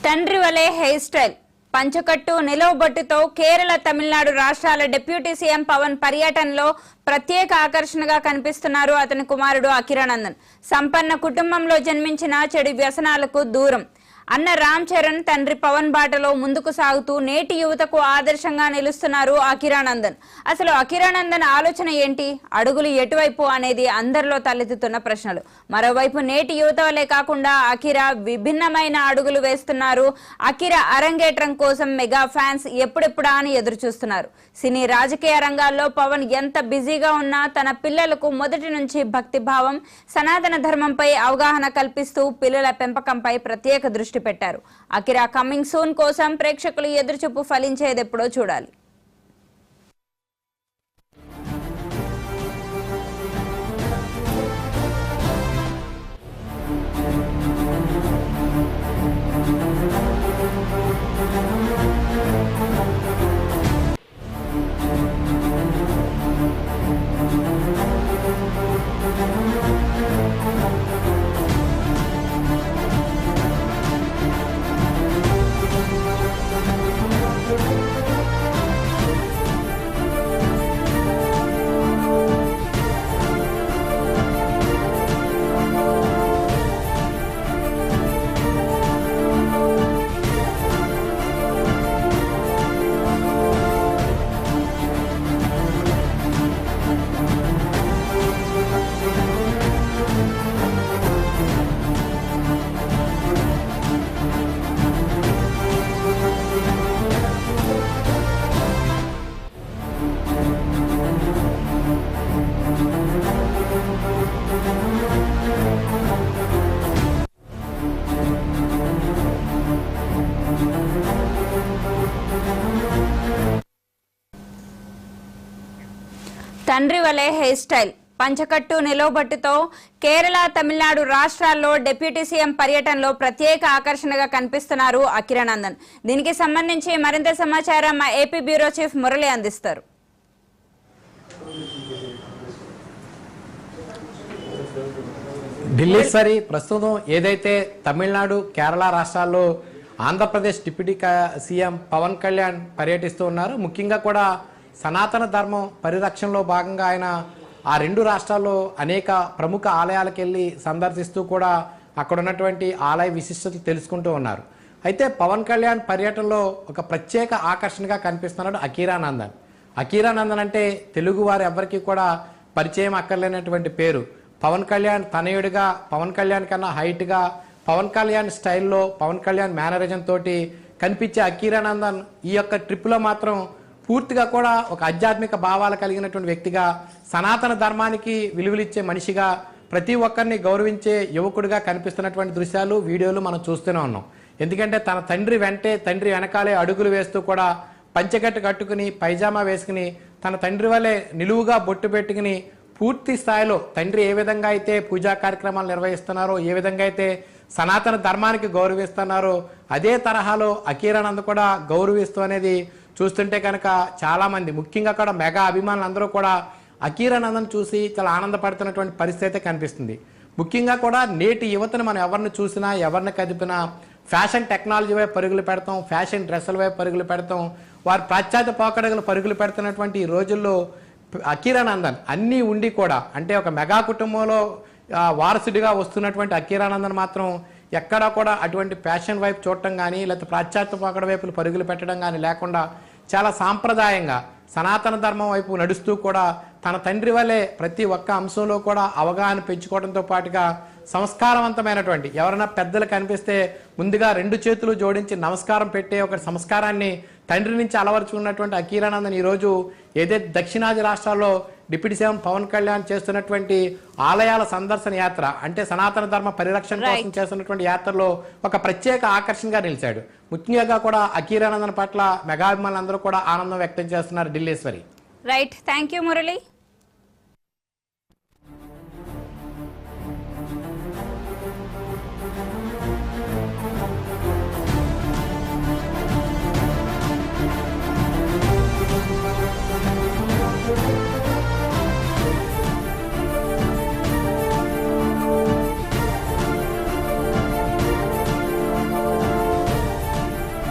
తండ్రి వలే hair style పంచకట్టు నిలవబొట్టుతో Kerala Tamil Nadu రాష్ట్రాల డిప్యూటీ సీఎం పవన్ పర్యటనలో ప్రత్యేక ఆకర్షణగా కనిపిస్తున్నారు అతని కుమారుడు అఖిరానందన్. సంపన్న కుటుంబంలో జన్మించిన చెడు వ్యసనాలకు దూరం అన్న రామ్ చరణ్ తండ్రి పవన్ బాటలో ముందుకు సాగుతూ నేటి యువతకు ఆదర్శంగా నిలుస్తున్నారు అఖిరానందన్. అసలు అఖిరానందన్ ఆలోచన ఏంటి, అడుగులు ఎటువైపు అనేది అందరిలో తలెత్తుతున్న ప్రశ్నలు. మరోవైపు నేటి యువత వలె కాకుండా అఖిరా విభిన్నమైన అడుగులు వేస్తున్నారు. అఖిరా అరంగేట్రం కోసం మెగా ఫ్యాన్స్ ఎప్పుడెప్పుడా అని ఎదురు చూస్తున్నారు. సినీ రాజకీయ రంగాల్లో పవన్ ఎంత బిజీగా ఉన్నా తన పిల్లలకు మొదటి నుంచి భక్తిభావం, సనాతన ధర్మంపై అవగాహన కల్పిస్తూ పిల్లల పెంపకంపై ప్రత్యేక దృష్టి పెట్టారు. అఖిరా కమింగ్ సూన్ కోసం ప్రేక్షకులు ఎదురుచూపు ఫలించేదెప్పుడో చూడాలి. తండ్రి వలే హెయిర్ స్టైల్ పంచకట్టు నిలవబొట్టుతో కేరళ తమిళనాడు రాష్ట్రాల్లో డిప్యూటీ సీఎం పర్యటనలో ప్రత్యేక ఆకర్షణగా కనిపిస్తున్నారు అఖిరానందన్. దీనికి సంబంధించి మరింత సమాచారం మా ఏపీ బ్యూరో చీఫ్ మురళి అందిస్తారు. ఢిల్లీ ప్రస్తుతం ఏదైతే తమిళనాడు కేరళ రాష్ట్రాల్లో ఆంధ్రప్రదేశ్ డిప్యూటీ సీఎం పవన్ కళ్యాణ్ పర్యటిస్తూ ఉన్నారు. ముఖ్యంగా కూడా సనాతన ధర్మం పరిరక్షణలో భాగంగా ఆయన ఆ రెండు రాష్ట్రాల్లో అనేక ప్రముఖ ఆలయాలకు వెళ్ళి సందర్శిస్తూ కూడా అక్కడ ఉన్నటువంటి ఆలయ విశిష్టతలు తెలుసుకుంటూ ఉన్నారు. అయితే పవన్ కళ్యాణ్ పర్యటనలో ఒక ప్రత్యేక ఆకర్షణగా కనిపిస్తున్నాడు అఖిరానందన్. అఖిరానందన్ అంటే తెలుగు వారు ఎవరికి కూడా పరిచయం అక్కర్లేనటువంటి పేరు. పవన్ కళ్యాణ్ తనయుడిగా, పవన్ కళ్యాణ్ కన్నా హైట్గా, పవన్ కళ్యాణ్ స్టైల్లో, పవన్ కళ్యాణ్ మేనరిజం తోటి కనిపించే అఖిరానందన్ ఈ యొక్క ట్రిప్లో మాత్రం పూర్తిగా కూడా ఒక ఆధ్యాత్మిక భావాలు కలిగినటువంటి వ్యక్తిగా, సనాతన ధర్మానికి విలువలిచ్చే మనిషిగా, ప్రతి ఒక్కరిని గౌరవించే యువకుడిగా కనిపిస్తున్నటువంటి దృశ్యాలు, వీడియోలు మనం చూస్తూనే ఉన్నాం. ఎందుకంటే తన తండ్రి తండ్రి వెనకాలే అడుగులు వేస్తూ కూడా పంచకట్టు కట్టుకుని, పైజామా వేసుకుని, తన తండ్రి వల్లే నిలువుగా బొట్టు పెట్టుకుని పూర్తి స్థాయిలో తండ్రి ఏ విధంగా అయితే పూజా కార్యక్రమాలు నిర్వహిస్తున్నారో, ఏ విధంగా అయితే సనాతన ధర్మానికి గౌరవిస్తున్నారో అదే తరహాలో అఖిరానంద్ కూడా గౌరవిస్తూ అనేది చూస్తుంటే కనుక చాలామంది, ముఖ్యంగా కూడా మెగా అభిమానులు అందరూ కూడా అఖిరానందన్ చూసి చాలా ఆనందపడుతున్నటువంటి పరిస్థితి కనిపిస్తుంది. ముఖ్యంగా కూడా నేటి యువతను మనం ఎవరిని చూసినా, ఎవరిని కదిపినా ఫ్యాషన్ టెక్నాలజీ వైపు పరుగులు పెడతాం, ఫ్యాషన్ డ్రెస్సుల వైపు పరుగులు పెడతాం, వారు పాశ్చాత్య పోకడగలు పరుగులు పెడుతున్నటువంటి ఈ రోజుల్లో అఖిరానందన్ అన్నీ ఉండి కూడా, అంటే ఒక మెగా కుటుంబంలో వారసుడిగా వస్తున్నటువంటి అఖిరానందన్ మాత్రం ఎక్కడా కూడా అటువంటి ఫ్యాషన్ వైపు చూడటం కానీ, లేకపోతే పాశ్చాత్య పోకడ వైపులు పరుగులు పెట్టడం కానీ లేకుండా చాలా సాంప్రదాయంగా సనాతన ధర్మం వైపు నడుస్తూ కూడా తన తండ్రి వల్లే ప్రతి ఒక్క అంశంలో కూడా అవగాహన పెంచుకోవడంతో పాటుగా సంస్కారవంతమైనటువంటి ఎవరైనా పెద్దలు కనిపిస్తే ముందుగా 2 చేతులు జోడించి నమస్కారం పెట్టే ఒక సంస్కారాన్ని తండ్రి నుంచి అలవరుచుకున్నటువంటి అకీరానందన్ ఈరోజు ఏదైతే దక్షిణాది రాష్ట్రాల్లో డిప్యూటీ సీఎం పవన్ కళ్యాణ్ చేస్తున్నటువంటి ఆలయాల సందర్శన యాత్ర అంటే సనాతన ధర్మ పరిరక్షణ కోసం చేస్తున్నటువంటి యాత్రలో ఒక ప్రత్యేక ఆకర్షణగా నిలిచాడు. ముఖ్యంగా కూడా అకీరానందన్ పట్ల మెగాభిమానులందరూ కూడా ఆనందం వ్యక్తం చేస్తున్నారు. Dilleswari. Right, thank you Murali.